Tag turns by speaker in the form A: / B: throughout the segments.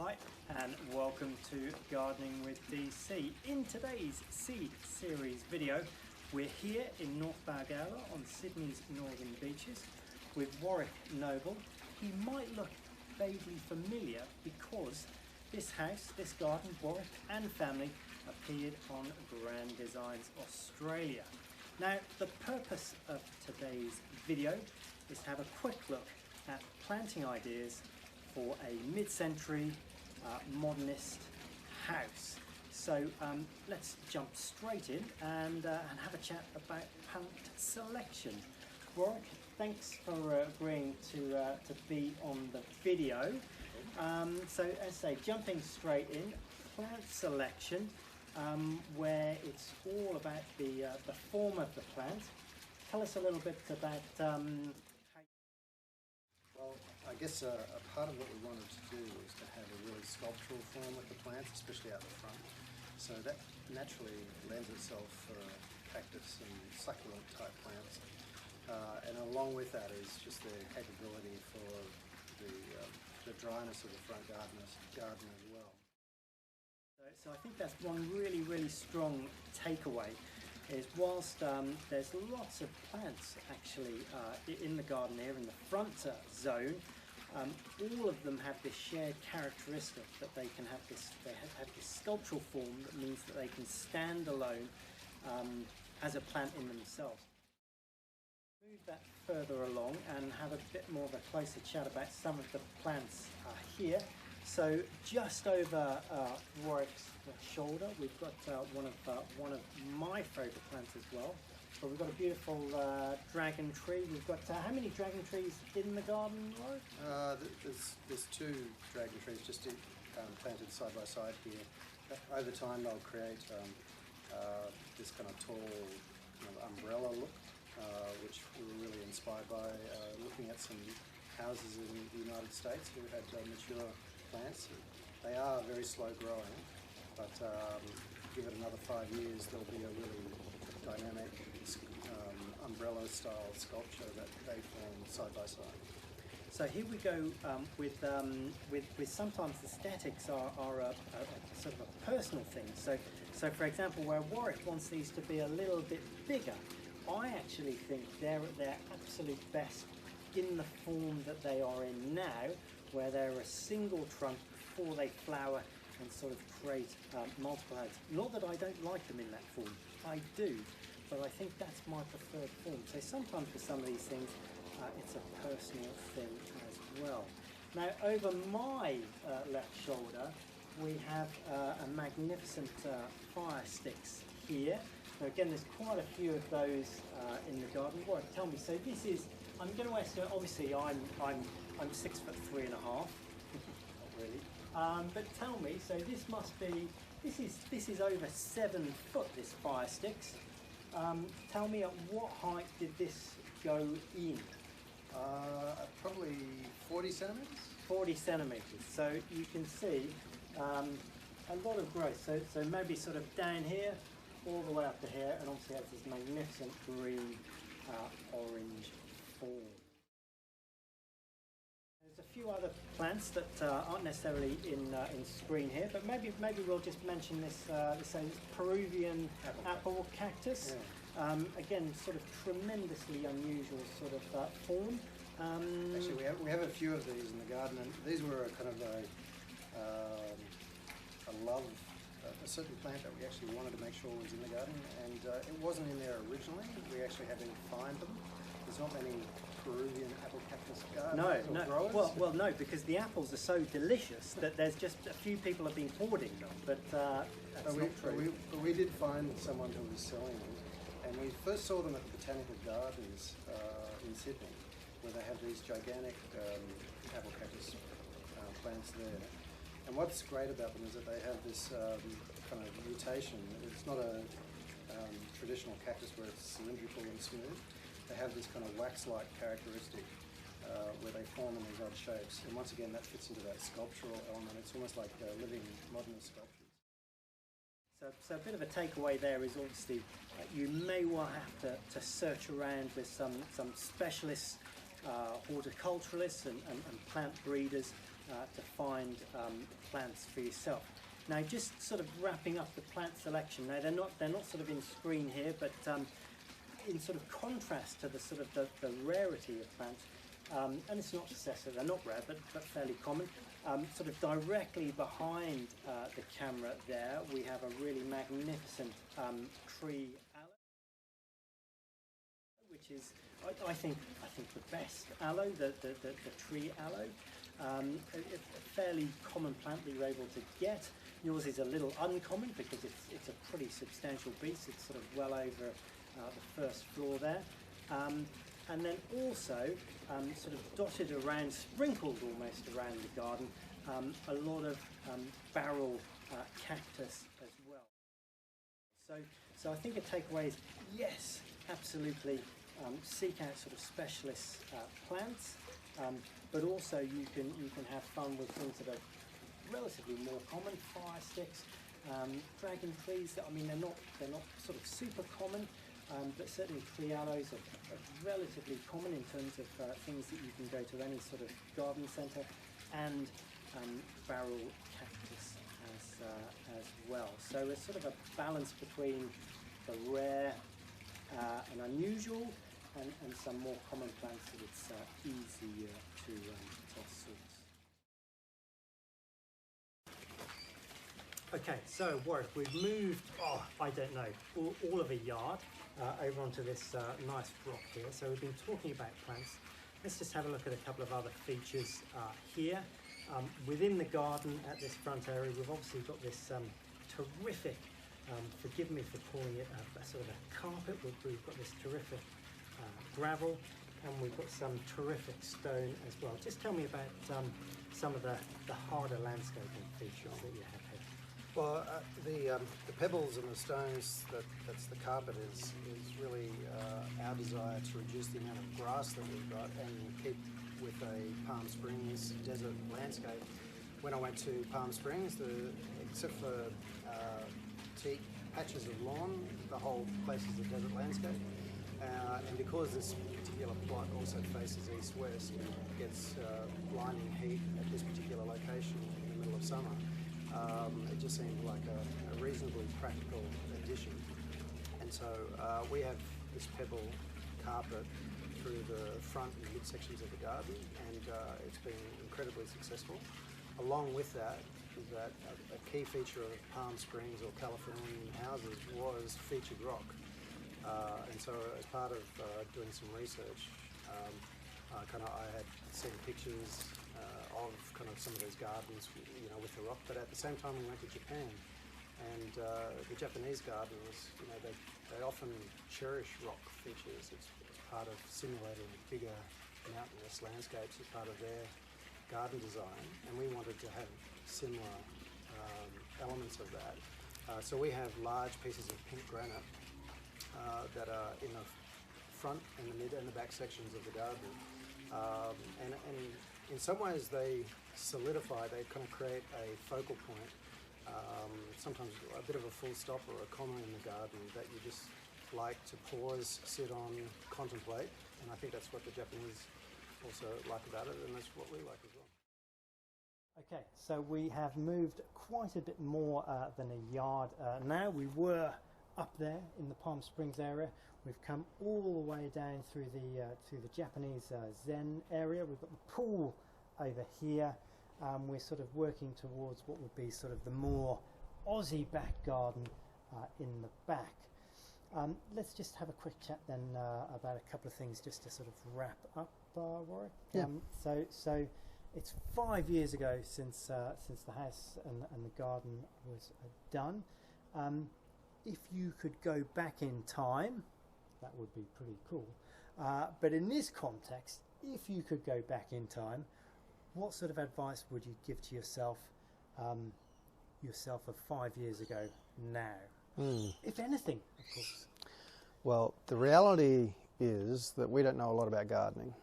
A: Hi and welcome to Gardening with DC. In today's Seed Series video, we're here in North Balgowlah on Sydney's northern beaches with Warwick Noble. He might look vaguely familiar because this house, this garden, Warwick and family appeared on Grand Designs Australia. Now, the purpose of today's video is to have a quick look at planting ideas for a mid-century modernist house. So let's jump straight in and have a chat about plant selection. Warwick, thanks for agreeing to be on the video. So as I say, jumping straight in, plant selection, where it's all about the form of the plant. Tell us a little bit about
B: Well, I guess a part of what we wanted to do was to have a really sculptural form with the plants, especially out the front. So that naturally lends itself for cactus and succulent type plants. And along with that is just the capability for the dryness of the front garden as well.
A: So I think that's one really strong takeaway, is whilst there's lots of plants actually in the garden here in the front zone, all of them have this shared characteristic that they can have this sculptural form that means that they can stand alone as a plant in themselves. Move that further along and have a bit more of a closer chat about some of the plants here. So just over Warwick's shoulder, we've got one of my favourite plants as well. But we've got a beautiful dragon tree. We've got how many dragon trees in the garden, Warwick?
B: There's two dragon trees just planted side by side here. Over time they'll create this kind of tall umbrella look, which we were really inspired by looking at some houses in the United States who had mature plants. They are very slow growing, but give it another 5 years, there'll be a really dynamic umbrella style sculpture that they form side by side.
A: So here we go with sometimes aesthetics are a sort of a personal thing. So for example, where Warwick wants these to be a little bit bigger, I actually think they're at their absolute best in the form that they are in now, where they're a single trunk before they flower and sort of create multiple heads. Not that I don't like them in that form, I do, but I think that's my preferred form. So sometimes for some of these things, it's a personal thing as well. Now over my left shoulder, we have a magnificent fire sticks here. Now again, there's quite a few of those in the garden. What? Tell me. So this is. I'm going to estimate. Obviously, I'm 6'3.5". Not really. But tell me. So this must be. This is over 7 foot. This fire sticks. Tell me, at what height did this go in?
B: Probably 40 centimeters.
A: 40 centimeters. So you can see a lot of growth. So maybe sort of down here, all the way up to here, and obviously has this magnificent green, orange form. There's a few other plants that aren't necessarily in screen here, but maybe we'll just mention this Peruvian apple cactus. Yeah. Again, sort of tremendously unusual sort of form.
B: Actually, we have a few of these in the garden, and these were a kind of a certain plant that we actually wanted to make sure was in the garden, and it wasn't in there originally. We actually had to find them. There's not many Peruvian apple cactus gardens growers.
A: Well, no, because the apples are so delicious that there's just a few people have been hoarding them, but that's not true.
B: But we did find someone who was selling them, and we first saw them at the Botanical Gardens in Sydney, where they have these gigantic apple cactus plants there. And what's great about them is that they have this kind of mutation. It's not a traditional cactus where it's cylindrical and smooth. They have this kind of wax-like characteristic where they form in these odd shapes. And once again, that fits into that sculptural element. It's almost like living Modernist sculptures.
A: So a bit of a takeaway there is obviously you may well have to search around with some specialists, horticulturalists and plant breeders to find plants for yourself. Now, just sort of wrapping up the plant selection. Now, they're not sort of in screen here, but in sort of contrast to the sort of the rarity of plants, and it's not to say that they're not rare, but fairly common. Sort of directly behind the camera there, we have a really magnificent tree aloe, which is, I think the best aloe, the tree aloe. A fairly common plant that you're able to get. Yours is a little uncommon because it's a pretty substantial beast. It's sort of well over the first floor there. And then also sort of dotted around, sprinkled almost around the garden, a lot of barrel cactus as well. So I think a takeaway is, yes, absolutely seek out sort of specialist plants, but also you can have fun with things that are relatively more common, fire sticks, dragon trees. I mean, they're not sort of super common. But certainly tree aloes are relatively common in terms of things that you can go to any sort of garden centre, and barrel cactus as well. So it's sort of a balance between the rare and unusual and some more common plants that it's easier to source. Okay, so Warwick, we've moved, I don't know, all of a yard over onto this nice rock here. So we've been talking about plants. Let's just have a look at a couple of other features here. Within the garden at this front area, we've obviously got this terrific, forgive me for calling it a sort of a carpet, we've got this terrific gravel, and we've got some terrific stone as well. Just tell me about some of the harder landscaping features that you have here.
B: Well, the pebbles and the stones that's the carpet is really our desire to reduce the amount of grass that we've got and keep with a Palm Springs desert landscape. When I went to Palm Springs, except for teak patches of lawn, the whole place is a desert landscape. And because this particular plot also faces east-west, it gets blinding heat at this particular location in the middle of summer. It just seemed like a reasonably practical addition. And so we have this pebble carpet through the front and mid-sections of the garden, and it's been incredibly successful. Along with that, is that a key feature of Palm Springs or Californian houses was featured rock. And so as part of doing some research, I had seen pictures of kind of some of those gardens, you know, with the rock. But at the same time, we went to Japan, and the Japanese gardens, you know, they often cherish rock features. It's part of simulating bigger mountainous landscapes as part of their garden design, and we wanted to have similar elements of that. So we have large pieces of pink granite that are in the front and the mid and the back sections of the garden. And in some ways they solidify, they kind of create a focal point, sometimes a bit of a full stop or a comma in the garden that you just like to pause, sit on, contemplate, and I think that's what the Japanese also like about it, and that's what we like as well.
A: Okay, so we have moved quite a bit more than a yard now. We were up there in the Palm Springs area. We've come all the way down through the Japanese Zen area. We've got the pool over here. We're sort of working towards what would be sort of the more Aussie back garden in the back. Let's just have a quick chat then about a couple of things just to sort of wrap up, Warwick.
B: Yeah.
A: So it's 5 years ago since the house and the garden was done. If you could go back in time, that would be pretty cool. But in this context, if you could go back in time, what sort of advice would you give to yourself of 5 years ago now? If anything, of course.
B: Well, the reality is that we don't know a lot about gardening,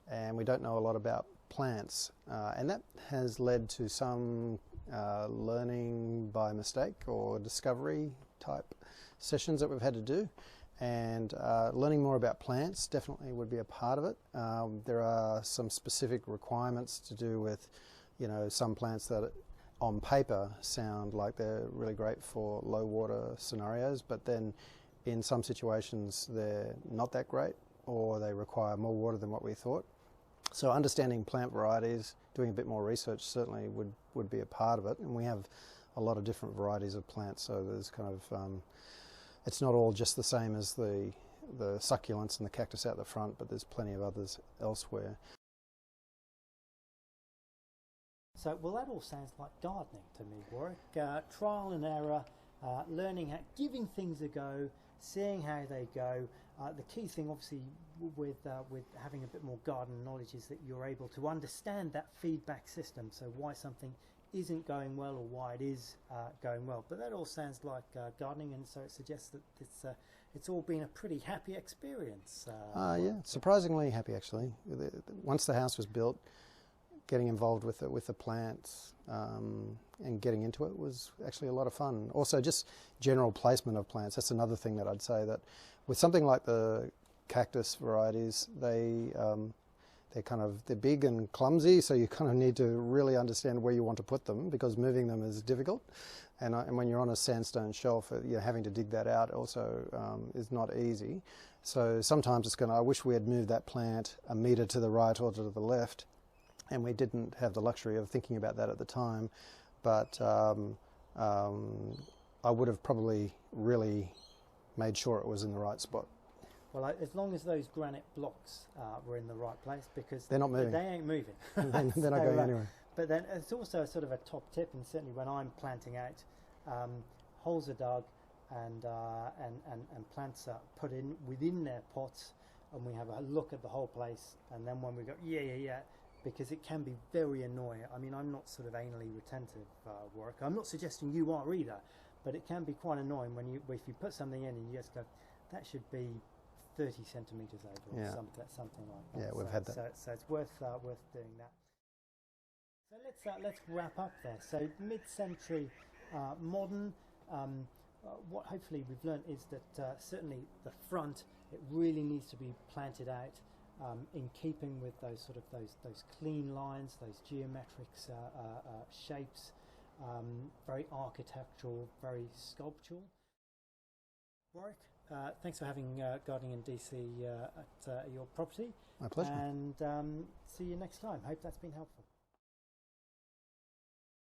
B: and we don't know a lot about plants, and that has led to some learning by mistake or discovery type sessions that we've had to do, and learning more about plants definitely would be a part of it. There are some specific requirements to do with you know, some plants that on paper sound like they're really great for low water scenarios, but then in some situations they're not that great, or they require more water than what we thought. So understanding plant varieties, doing a bit more research certainly would be a part of it. And we have a lot of different varieties of plants, so there's kind of, it's not all just the same as the succulents and the cactus out the front, but there's plenty of others elsewhere.
A: So, well, that all sounds like gardening to me, Warwick. Trial and error, learning how, giving things a go, seeing how they go. The key thing, obviously, with having a bit more garden knowledge is that you're able to understand that feedback system. So why something isn't going well or why it is going well. But that all sounds like gardening, and so it suggests that it's all been a pretty happy experience.
B: Yeah, surprisingly happy actually. Once the house was built, getting involved with the plants and getting into it was actually a lot of fun. Also, just general placement of plants. That's another thing that I'd say, that with something like the cactus varieties, they're big and clumsy, so you kind of need to really understand where you want to put them, because moving them is difficult. And when you're on a sandstone shelf, you're having to dig that out also is not easy. So sometimes it's I wish we had moved that plant a metre to the right or to the left, and we didn't have the luxury of thinking about that at the time. But I would have probably really made sure it was in the right spot.
A: Well, as long as those granite blocks were in the right place, because
B: they're not moving.
A: They ain't moving.
B: They're not going anywhere.
A: But then it's also a sort of a top tip, and certainly when I'm planting out, holes are dug and plants are put in within their pots, and we have a look at the whole place, and then when we go, yeah, because it can be very annoying. I mean, I'm not sort of anally retentive, Warwick. I'm not suggesting you are either, but it can be quite annoying if you put something in and you just go, that should be 30 centimetres over, or something like that.
B: Yeah, we've had that.
A: So it's worth doing that. So let's wrap up there. So mid-century modern. What hopefully we've learned is that certainly the front, it really needs to be planted out in keeping with those clean lines, those geometric shapes, very architectural, very sculptural. Warwick, thanks for having Gardening in DC at your property.
B: My pleasure.
A: And see you next time. Hope that's been helpful.